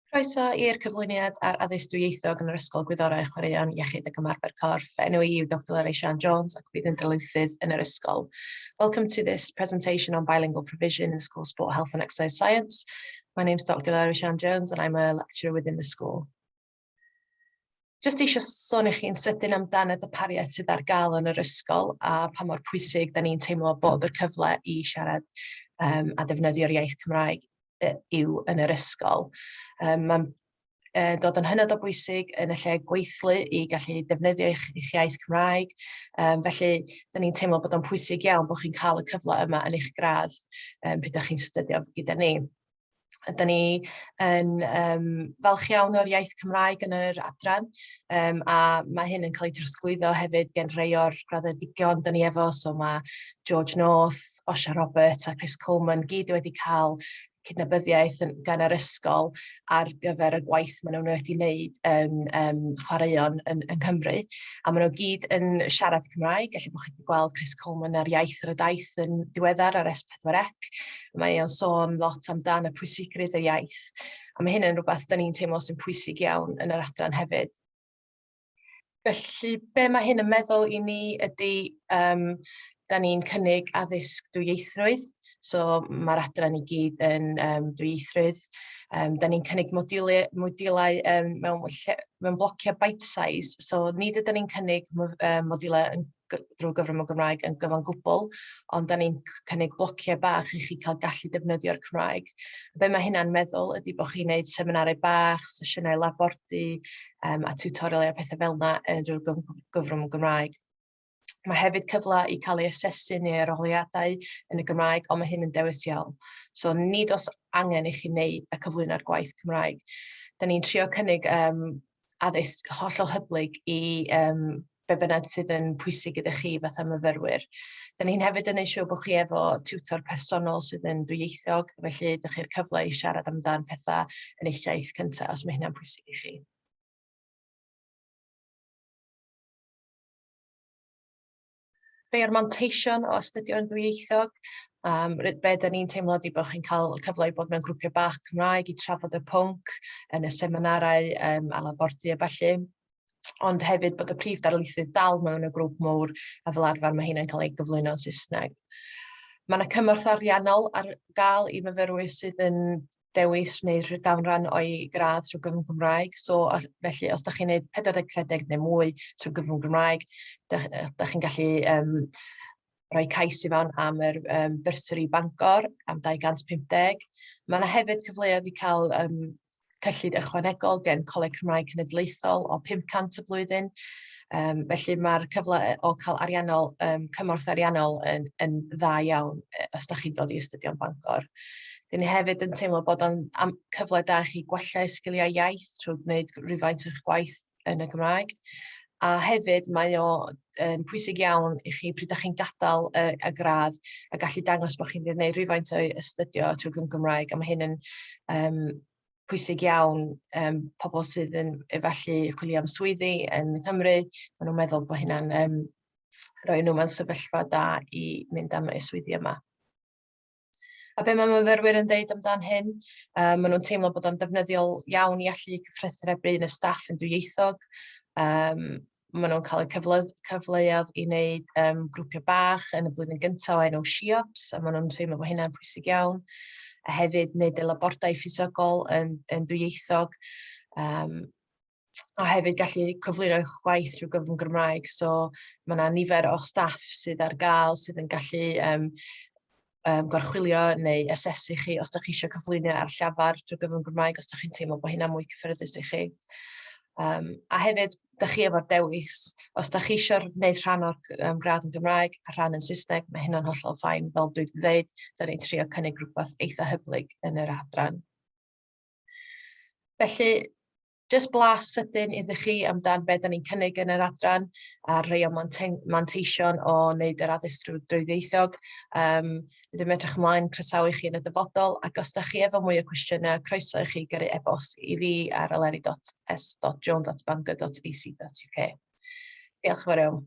Croeso i'r cyflwyniad ar addysg dwyieithog yn yr Ysgol Gwyddorau Chwaraeon Iechyd ac Ymarfer Corff. Enw I yw Dr. Eleri Jones ac bydd yn darlithydd yn yr ysgol. Welcome to this presentation on bilingual provision in school sport, health and exercise science. My name is Dr. Eleri Jones and I'm a lecturer within the school. Jyst eisiau sôn i chi'n sydyn amdan y ddarpariaeth sydd ar gael yn yr ysgol a pa mor pwysig da ni'n teimlo bod y cyfle i siarad a defnyddio'r iaith Cymraeg yw yn yr ysgol. Mae'n dod yn hynod o bwysig yn y lle gweithlu i gallu defnyddio eich iaith Cymraeg. Felly, da ni'n teimlo bod o'n pwysig iawn bod chi'n cael y cyfle yma yn eich gradd pryd ydych chi'n studio gyda ni. Da ni yn falch iawn o'r iaith Cymraeg yn yr adran a mae hyn yn cael ei trosglwyddo hefyd gen rhai o'r graddedigion da ni efo. So mae George North, Osha Roberts a Chris Coleman gyd wedi cael cydnabyddiaeth gan yr ysgol ar gyfer y gwaith maen nhw wedi wneud yn chwaraeon yn Cymru. A maen nhw gyd yn siarad Cymraeg, felly bod chi wedi gweld Chris Coleman ar iaith ar y daith yn diweddar ar S4C. Mae o'n sôn lot amdan y pwysigrwydd y iaith. A mae hyn yn rhywbeth da ni'n teimlo sy'n pwysig iawn yn yr adran hefyd. Felly, be mae hyn yn meddwl i ni ydy da ni'n cynnig addysg dwyieithrwydd. So mae'r adran i gyd yn dwyieithrwydd. Da ni'n cynnig modiwlau mewn blociau bite-size. So nid ydyn ni'n cynnig modiwlau drwy gyfrwng o Gymraeg yn gyfan gwbl, ond da ni'n cynnig blociau bach i chi cael gallu defnyddio'r Cymraeg. Be mae hynna'n meddwl ydy bod chi'n gwneud seminarau bach, sesiynau labordu a tiwtorialau a pethau fel yna drwy gyfrwng o Gymraeg. Mae hefyd cyfle i cael ei asesu neu arholiadau yn y Gymraeg, ond mae hyn yn dewis iawn. So nid oes angen i chi wneud y cyflwyno'r gwaith Cymraeg. Da ni'n trio cynnig addysg hollol hyblyg i be bynnag sydd yn pwysig gyda chi fatha myfyrwyr. Da ni'n hefyd yn gwneud siŵr bod chi efo tiwtor personol sydd yn dwyieithog, felly ydych chi'r cyfle i siarad amdan pethau yn eich iaith cyntaf os mae hynna'n pwysig i chi. Rhai o'r manteision o astudio yn dwyieithog. Be da ni'n teimlo ydy bod chi'n cael cyfle i bod mewn grwpiau bach Cymraeg i trafod y pwnc yn y seminarau a labordu a felly. Ond hefyd bod y prif darlithydd dal mewn y grŵp mawr a fel arfer mae hynna'n cael ei gyflwyno'n Saesneg. Mae yna cymorth ariannol ar gael i myfyrwyr sydd yn dewis wneud rhydanran o'i gradd trwy gyfrwng Gymraeg. So, felly, os ydych chi'n gwneud 40 credeg neu mwy trwy gyfrwng Gymraeg, ydych chi'n gallu rhoi cais i fewn am yr bursary Bangor am 250. Mae yna hefyd cyfleoedd i cael cyllid ychwanegol gen Coleg Cymraeg Cenedlaethol o 500 y blwyddyn. Felly mae'r cyfle o cael ariannol, cymorth ariannol yn dda iawn os ydych chi'n dod i astudio yn Bangor. Dyn ni hefyd yn teimlo bod o'n cyfle da chi gwella sgiliau iaith trwy gwneud rhywfaint o'ch gwaith yn y Gymraeg. A hefyd mae o'n pwysig iawn i chi pryd ydych chi'n gadael y gradd a gallu dangos bod chi'n gwneud rhywfaint o astudio trwy gyfrwng Gymraeg. A mae hyn yn pwysig iawn pobl sydd yn efallu chwilio am swyddi yn Cymru. Maen nhw'n meddwl bod hynna'n rhoi nhw mewn sefyllfa da i mynd am y swyddi yma. A be mae myfyrwyr yn deud amdan hyn? Maen nhw'n teimlo bod o'n defnyddiol iawn i allu cyfrethrebu yn y staff yn dwyieithog. Maen nhw'n cael y cyfleoedd i wneud grwpiau bach yn y blwyddyn gyntaf o enw SHIOPS, a maen nhw'n teimlo bod hynna'n pwysig iawn. A hefyd wneud y labordau ffisegol yn dwyieithog. A hefyd gallu cyflwyno'r gwaith trwy gyfrwng Gymraeg. So mae yna nifer o staff sydd ar gael sydd yn gallu gorchwylio neu asesu chi os ydych chi eisiau cyflwyno ar llafar trwy gyfrwng Gymraeg, os ydych chi'n teimlo bod hynna'n mwy cyfforddus i chi. A hefyd, ydych chi efo'r dewis, os ydych chi eisiau gwneud rhan o'r gradd yn Gymraeg a rhan yn Saesneg, mae hynna'n hollol ffain, fel dwi wedi dweud, da ni'n trio cynnig rhywbeth eitha hyblyg yn yr adran. Felly, jyst blas sydyn iddoch chi amdan be da ni'n cynnig yn yr adran a rhai o manteision o wneud yr addysg drwy dwyieithog. Ydym edrych ymlaen croesawu chi yn y dyfodol, ac os ydych chi efo mwy o cwestiynau, croeso i chi gyrru e-bost i fi ar eleri.s.jones@bangor.ac.uk. Diolch yn fawr iawn.